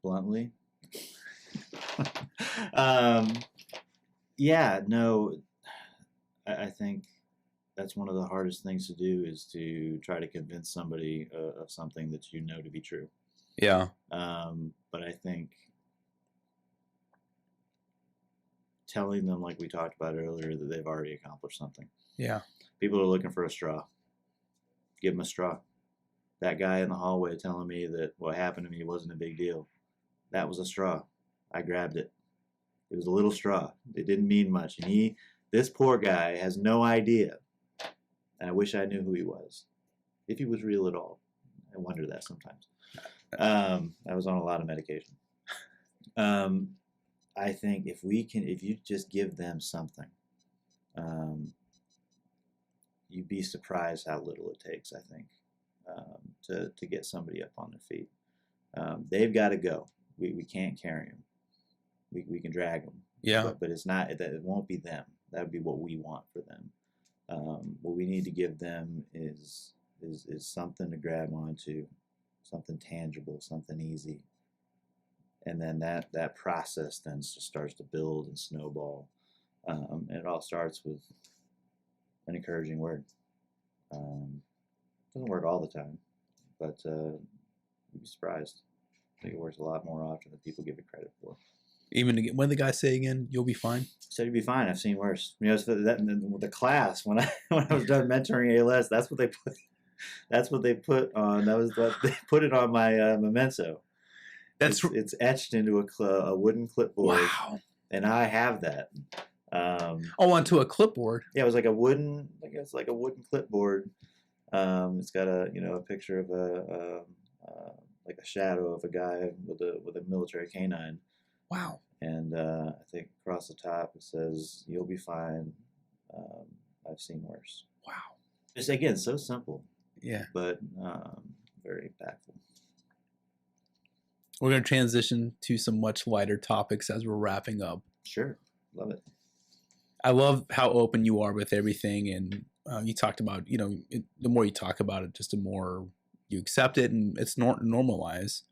Bluntly. Yeah, no, I think that's one of the hardest things to do is to try to convince somebody of something that you know to be true. Yeah. But I think telling them, like we talked about earlier, that they've already accomplished something. Yeah. People are looking for a straw. Give them a straw. That guy in the hallway telling me that what happened to me wasn't a big deal. That was a straw. I grabbed it. It was a little straw. It didn't mean much. And this poor guy has no idea. And I wish I knew who he was. If he was real at all. I wonder that sometimes. I was on a lot of medication. I think if you just give them something, you'd be surprised how little it takes, I think, to get somebody up on their feet. They've got to go. We can't carry them. We can drag them. Yeah. But it's not, it won't be them. That would be what we want for them. What we need to give them is something to grab onto, something tangible, something easy. And then that process then just starts to build and snowball. And it all starts with an encouraging word. Doesn't work all the time, but you'd be surprised. I think it works a lot more often than people give it credit for. Even again, what did the guy say again? You'll be fine. Said you'll be fine. I've seen worse. You know, with the class when I was done mentoring ALS, that's what they put. That's what they put on. That was what they put it on my memento. It's etched into a wooden clipboard. Wow. And I have that. Onto a clipboard. Yeah, it was like a wooden. I guess like a wooden clipboard. It's got a picture of like a shadow of a guy with a military canine. Wow. And I think across the top it says, "You'll be fine. I've seen worse." Wow. Just again, so simple. Yeah. But very impactful. We're going to transition to some much lighter topics as we're wrapping up. Sure. Love it. I love how open you are with everything. And you talked about, the more you talk about it, just the more you accept it and it's normalized.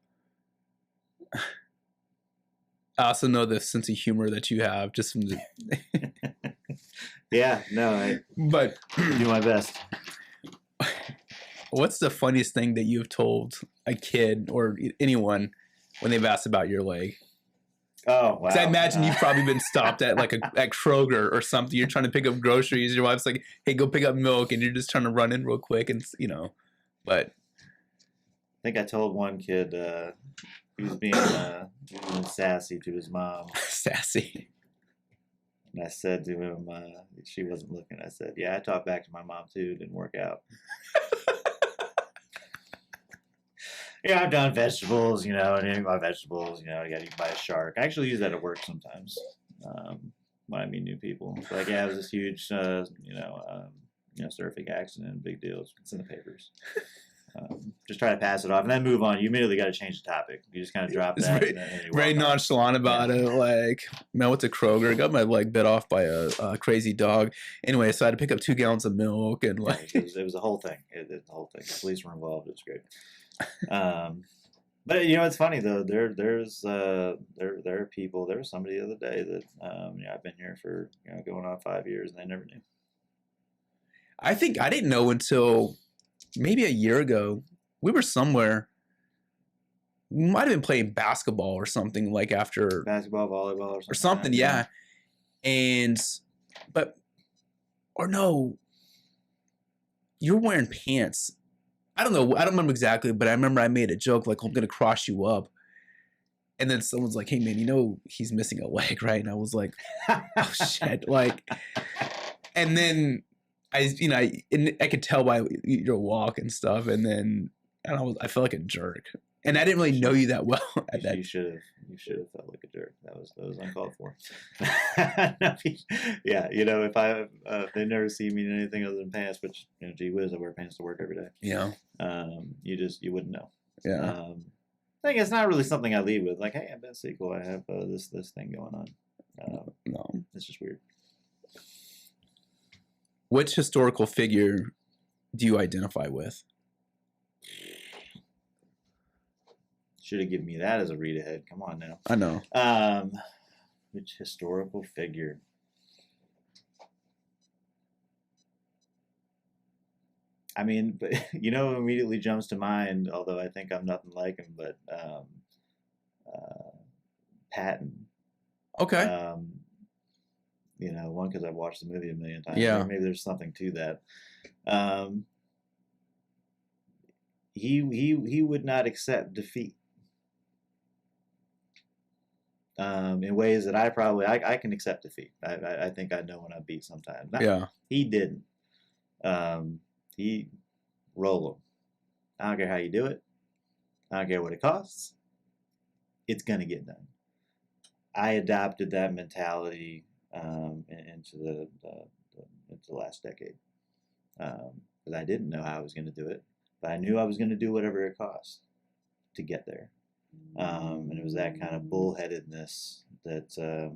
I also know the sense of humor that you have just from the... Yeah, no, but do my best. What's the funniest thing that you've told a kid or anyone when they've asked about your leg? Oh, wow. Because I imagine you've probably been stopped at like at Kroger or something. You're trying to pick up groceries. Your wife's like, "Hey, go pick up milk," and you're just trying to run in real quick, and But I think I told one kid he was being sassy to his mom. Sassy. And I said to him, she wasn't looking. I said, "Yeah, I talked back to my mom too. It didn't work out." Yeah, I've done vegetables, and eating my vegetables, I got eaten by a shark. I actually use that at work sometimes when I meet new people. It's like, yeah, it was this huge, surfing accident, big deal. It's in the papers. Just try to pass it off and then move on. You immediately got to change the topic. You just kind of drop that. Very nonchalant about it. Like, man, what's a Kroger? Got my leg bit off by a crazy dog. Anyway, so I had to pick up 2 gallons of milk and like it was a whole thing. The whole thing. The police were involved. It was great. But it's funny though. There are people. There was somebody the other day that I've been here for going on 5 years and they never knew. I think I didn't know until maybe a year ago. We were somewhere. We might have been playing basketball or something like after basketball, volleyball, or something. Like yeah. Or no, you're wearing pants. I don't know. I don't remember exactly, but I remember I made a joke like, "I'm going to cross you up." And then someone's like, "Hey man, he's missing a leg, right?" And I was like, "Oh shit." Like, and then I could tell by your walk and stuff. And then I felt like a jerk. And I didn't really know you that well at that. You should have felt like a jerk. That was uncalled for. Yeah, if they never see me in anything other than pants, which gee whiz, I wear pants to work every day. Yeah. You wouldn't know. Yeah. I think it's not really something I lead with. Like, "Hey, I'm Ben Seekell. I have this thing going on." No, it's just weird. Which historical figure do you identify with? Should have given me that as a read ahead. Come on now. I know. Which historical figure? I mean, but immediately jumps to mind, although I think I'm nothing like him, but Patton. Okay. One, because I've watched the movie a million times. Yeah. Or maybe there's something to that. He would not accept defeat. In ways that I can accept defeat. I think I know when I beat sometimes. Yeah. He didn't. He roll them. I don't care how you do it. I don't care what it costs. It's gonna get done. I adopted that mentality into the last decade because I didn't know how I was going to do it, but I knew I was going to do whatever it cost to get there. And it was that kind of bullheadedness that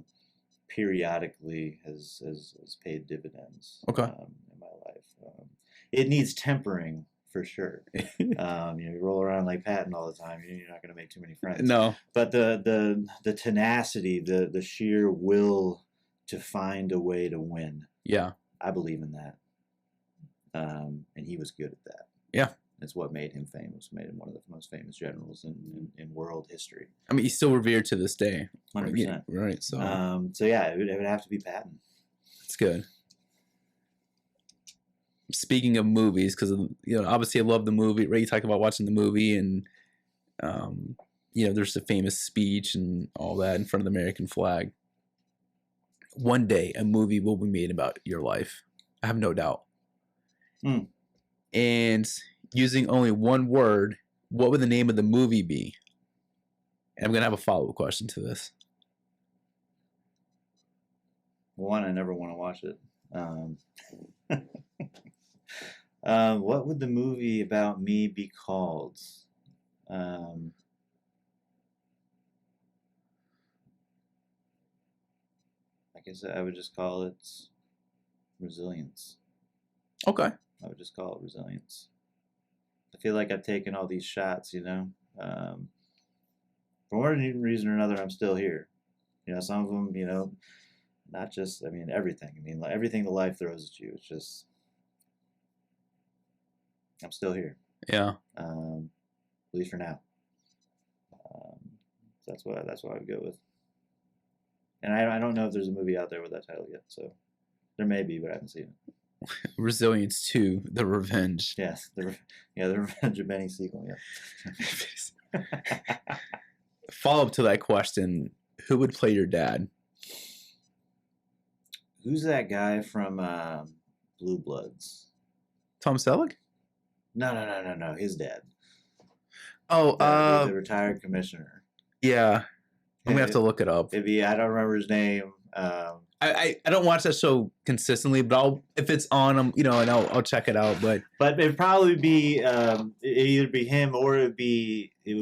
periodically has paid dividends in my life. It needs tempering for sure. You roll around like Patton all the time, you're not going to make too many friends. No. But the tenacity, the sheer will to find a way to win. Yeah. I believe in that. And he was good at that. Yeah. It's what made him famous, made him one of the most famous generals in world history. I mean, he's still revered to this day. 100%. Right. So yeah, it would have to be Patton. That's good. Speaking of movies, because obviously I love the movie. Right, you talk about watching the movie, and there's a famous speech and all that in front of the American flag. One day, a movie will be made about your life. I have no doubt. And using only one word, what would the name of the movie be? And I'm gonna have a follow-up question to this. One, I never want to watch it. What would the movie about me be called? I guess I would just call it Resilience. Okay. I would just call it Resilience. I feel like I've taken all these shots, for one reason or another, I'm still here. Some of them, not just, everything. Everything that life throws at you, it's just, I'm still here. Yeah. At least for now. That's what I would go with. And I don't know if there's a movie out there with that title yet, so there may be, but I haven't seen it. Resilience 2, The Revenge. Yes, the Revenge of Ben Seekell. Yeah. Follow up to that question: who would play your dad? Who's that guy from Blue Bloods? Tom Selleck? No. His dad. Oh, the retired commissioner. Yeah, I'm gonna have to look it up. I don't remember his name. I don't watch that show consistently, but if it's on, and I'll check it out. But it'd probably be it'd either be him or it would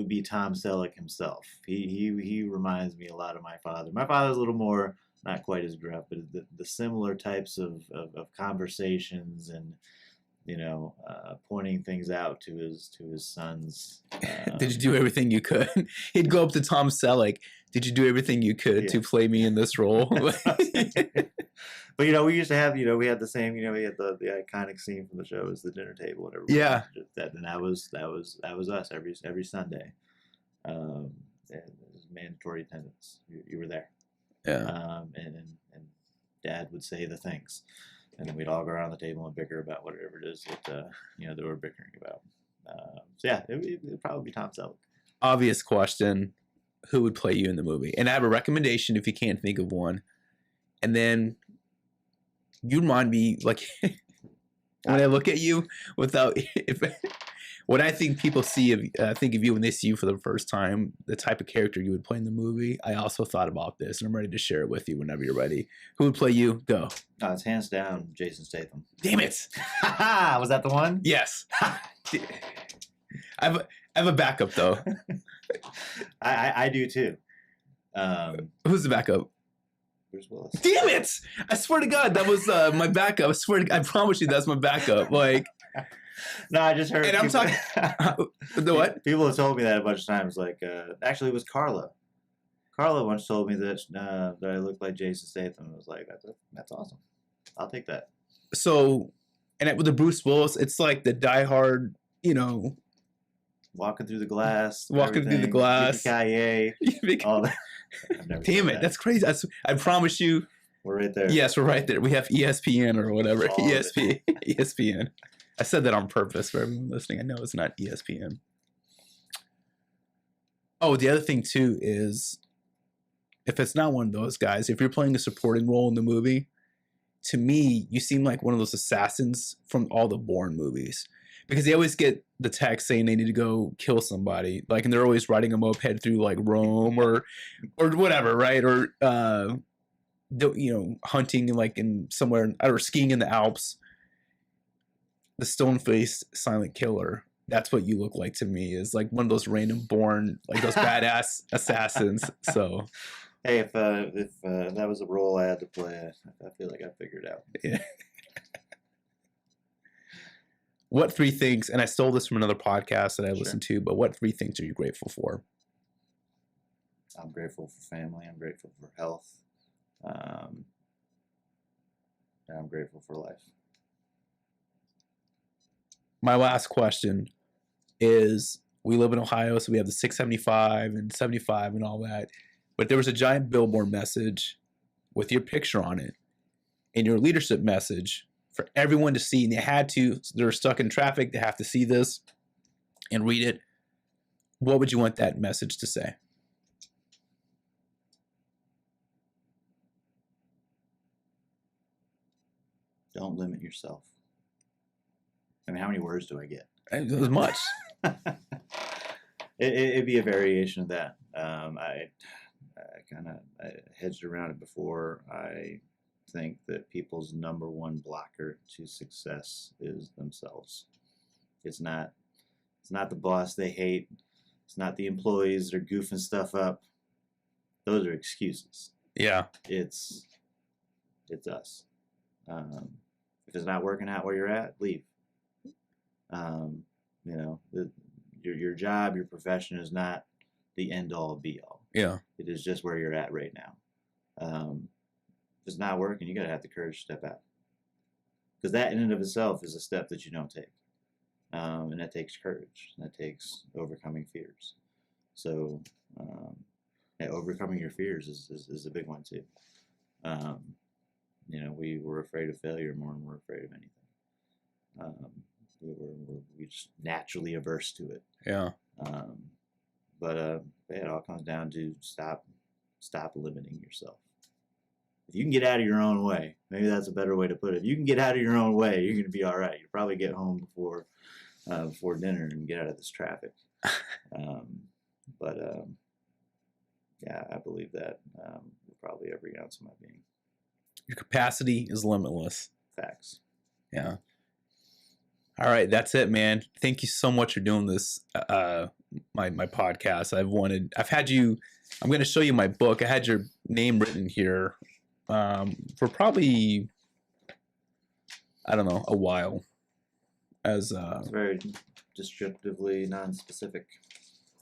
be Tom Selleck himself. He reminds me a lot of my father. My father's a little more, not quite as gruff, but the similar types of conversations and pointing things out to his sons. Did you do everything you could? He'd go up to Tom Selleck. Did you do everything you could to play me in this role? But we used to have we had the same we had the iconic scene from the show is the dinner table, whatever. Yeah. That was us every Sunday. It was mandatory attendance. You were there. Yeah. And Dad would say the things. And then we'd all go around the table and bicker about whatever it is that that we're bickering about. It'd probably be Tom Selleck. Obvious question: who would play you in the movie? And I have a recommendation if you can't think of one. And then you remind me, like, when I look at you, what I think people think of you when they see you for the first time, the type of character you would play in the movie. I also thought about this, and I'm ready to share it with you whenever you're ready. Who would play you? Go. It's hands down Jason Statham. Damn it! Was that the one? Yes. I have a backup though. I do too. Who's the backup? Bruce Willis. Damn it! I swear to God, that was my backup. I promise you, that's my backup. Like, No, I just heard. And I'm talking. The what? People have told me that a bunch of times. Like, actually, it was Carla. Carla once told me that that I looked like Jason Statham. I was like, that's awesome. I'll take that. So, and with the Bruce Willis, it's like the Die Hard, walking through the glass. Walking through the glass. All that. Damn it, that's crazy. I promise you. We're right there. Yes, we're right there. We have ESPN or whatever. ESPN. I said that on purpose for everyone listening. I know it's not ESPN. Oh, the other thing too is, if it's not one of those guys, if you're playing a supporting role in the movie, to me, you seem like one of those assassins from all the Bourne movies. Because they always get the text saying they need to go kill somebody. Like, and they're always riding a moped through like Rome or whatever, right? Or, hunting like in somewhere, or skiing in the Alps. The stone-faced silent killer. That's what you look like to me, is like one of those random Bourne, like those badass assassins. So, hey, if that was a role I had to play, I feel like I figured it out. Yeah. What 3 things, and I stole this from another podcast that I listened to, but what 3 things are you grateful for? I'm grateful for family. I'm grateful for health. And I'm grateful for life. My last question is, we live in Ohio, so we have the 675 and 75 and all that. But there was a giant billboard message with your picture on it and your leadership message for everyone to see. And they're stuck in traffic. They have to see this and read it. What would you want that message to say? Don't limit yourself. I mean, how many words do I get? As much. It'd be a variation of that. I hedged around it before. I think that people's number one blocker to success is themselves. It's not the boss they hate. It's not the employees that are goofing stuff up. Those are excuses. Yeah. It's us. If it's not working out where you're at, leave. Your job, your profession is not the end all be all. Yeah. It is just where you're at right now. If it's not working, you gotta have the courage to step out. Because that in and of itself is a step that you don't take. And that takes courage. And that takes overcoming fears. So overcoming your fears is a big one too. We were afraid of failure more than we're afraid of anything. We just naturally averse to it. Yeah. But it all comes down to stop limiting yourself. If you can get out of your own way, maybe that's a better way to put it. If you can get out of your own way, you're going to be all right. You'll probably get home before dinner and get out of this traffic. I believe that with probably every ounce of my being. Your capacity is limitless. Facts. Yeah. All right, that's it, man. Thank you so much for doing this. My podcast. I've had you. I'm going to show you my book. I had your name written here for probably, I don't know, a while. It's very descriptively non-specific.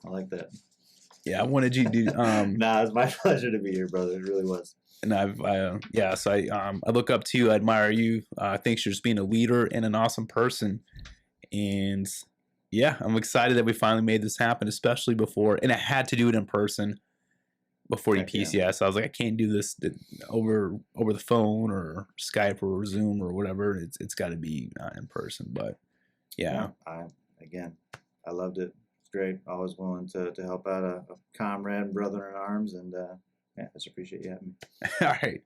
I like that. Yeah, I wanted you to do. It's my pleasure to be here, brother. It really was. And so I look up to you, I admire you. I think you're just being a leader and an awesome person. And yeah, I'm excited that we finally made this happen, especially and I had to do it in person before EPCS. Yeah. So I was like, I can't do this over the phone or Skype or Zoom or whatever. It's got to be in person. But yeah. I loved it. It's great. Always willing to help out a comrade, brother in arms, and I just appreciate you having me. All right.